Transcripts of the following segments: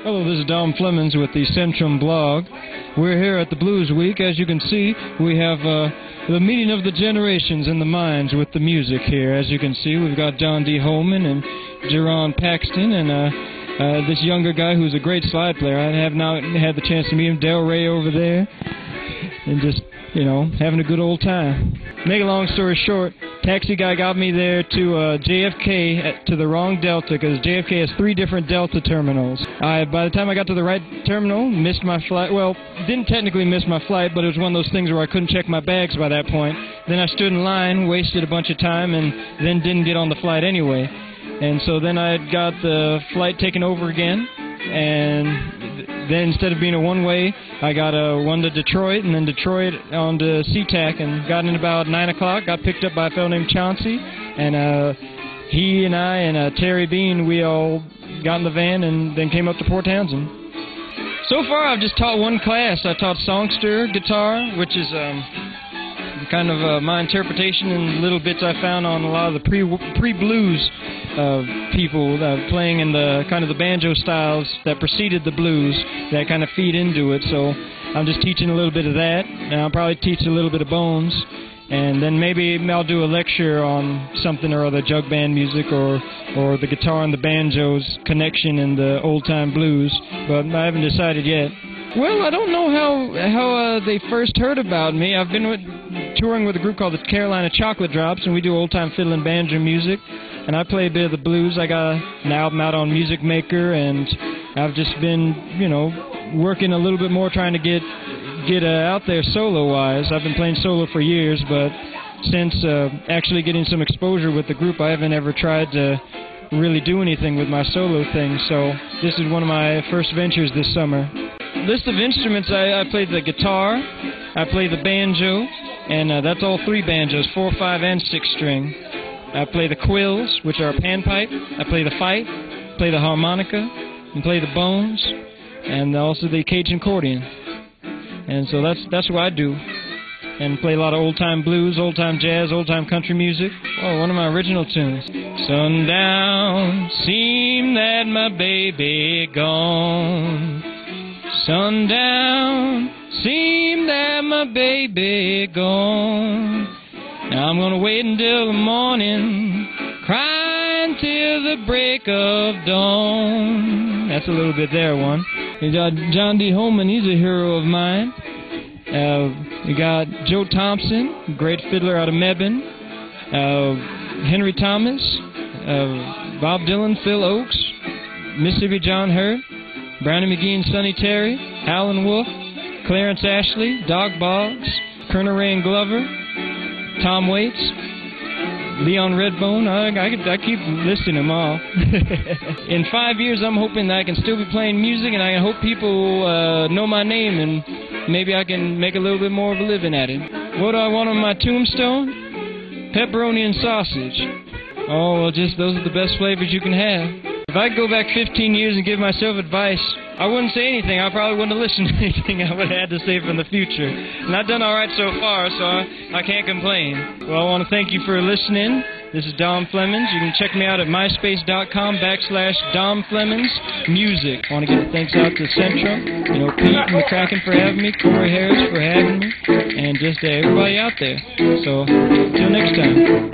Hello, this is Dom Flemons with the Centrum blog. We're here at the Blues Week. As you can see, we have the meeting of the generations and the minds with the music here. As you can see, we've got John D. Holman and Jerron Paxton and this younger guy who's a great slide player. I have not had the chance to meet him, Del Rey over there, and just, you know, having a good old time. Make a long story short, taxi guy got me there to JFK to the wrong Delta, because JFK has 3 different Delta terminals. By the time I got to the right terminal, missed my flight. Well, didn't technically miss my flight, but it was one of those things where I couldn't check my bags by that point. Then I stood in line, wasted a bunch of time, and then didn't get on the flight anyway. And so then I got the flight taken over again, and then instead of being a one-way, I got a one to Detroit, and then Detroit on to SeaTac, and got in about 9 o'clock, got picked up by a fellow named Chauncey, and he and I and Terry Bean, we all got in the van and then came up to Port Townsend. So far I've just taught one class. I taught songster guitar, which is kind of my interpretation and little bits I found on a lot of the pre-blues people playing in the kind of the banjo styles that preceded the blues that kind of feed into it. So I'm just teaching a little bit of that, and I'll probably teach a little bit of bones, and then maybe I'll do a lecture on something or other, jug band music or the guitar and the banjo's connection in the old-time blues, but I haven't decided yet. Well, I don't know how they first heard about me. I've been touring with a group called the Carolina Chocolate Drops, and we do old-time fiddle and banjo music, and I play a bit of the blues. I got an album out on Music Maker, and I've just been, you know, working a little bit more trying to get out there solo-wise. I've been playing solo for years, but since actually getting some exposure with the group, I haven't ever tried to really do anything with my solo thing, so this is one of my first ventures this summer. List of instruments: I play the guitar, I play the banjo, and that's all 3 banjos, 4, 5, and 6 string. I play the quills, which are a panpipe. I play the fife, play the harmonica, and play the bones, and also the Cajun accordion. And so that's what I do. And play a lot of old-time blues, old-time jazz, old-time country music. Oh, one of my original tunes. Sundown, seem that my baby gone. Sundown, seem that my baby gone. Now I'm gonna wait until the morning, crying till the break of dawn. That's a little bit there, one. You got John D. Holman, he's a hero of mine. You got Joe Thompson, great fiddler out of Mebane. Henry Thomas, Bob Dylan, Phil Oakes, Mississippi John Hurt, Brownie McGee and Sonny Terry, Howlin' Wolf, Clarence Ashley, Doc Boggs, Colonel Ray and Glover, Tom Waits, Leon Redbone. I keep listing them all. In 5 years, I'm hoping that I can still be playing music, and I hope people know my name, and maybe I can make a little bit more of a living at it. What do I want on my tombstone? Pepperoni and sausage. Oh, well, just those are the best flavors you can have. If I could go back 15 years and give myself advice, I wouldn't say anything. I probably wouldn't have listened to anything I would have had to say from the future. And I've done all right so far, so I can't complain. Well, I want to thank you for listening. This is Dom Flemons. You can check me out at myspace.com/Dom Flemons Music. I want to give thanks out to Centrum, you know, Pete and McCracken for having me, Corey Harris for having me, and just everybody out there. So, till next time.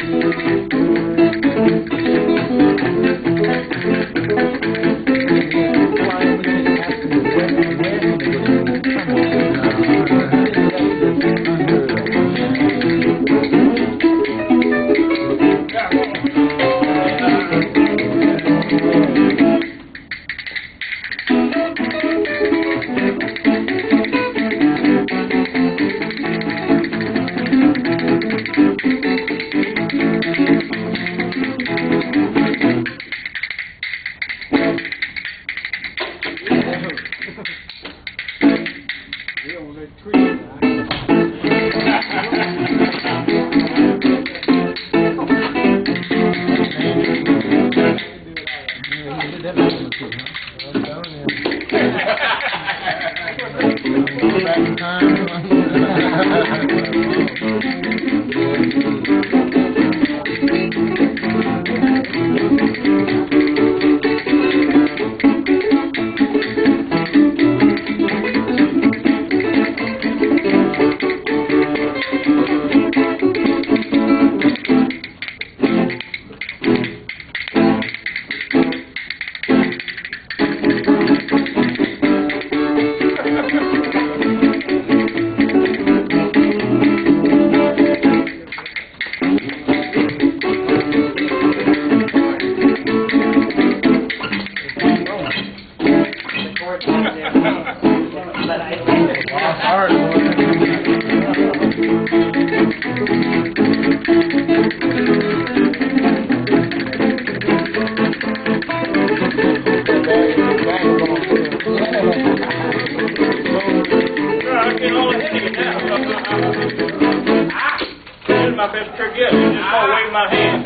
My best trick yet. You just don't wave my hand.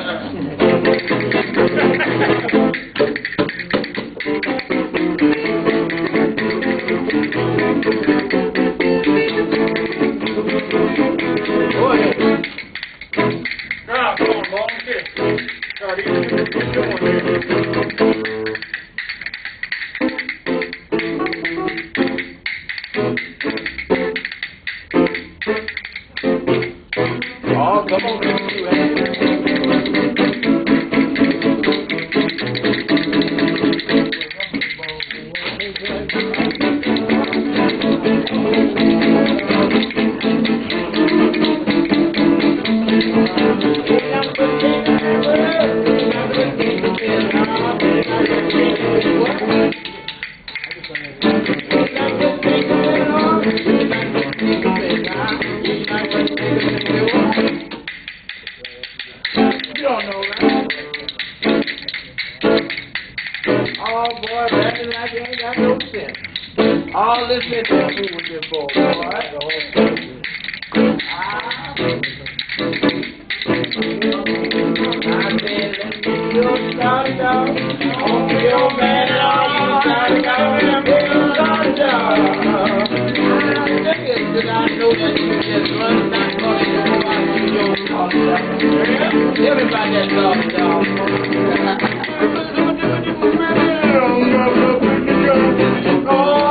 Go ahead. Come on, ball. Get going here. Oh, come on, You don't know that. Oh, boy, acting like you ain't got no sense. All this is fool with this boy, alright? I said, let's get your start down. On your man, start down. Start down. I know that you just run back on your start down. Everybody that starts down. Oh,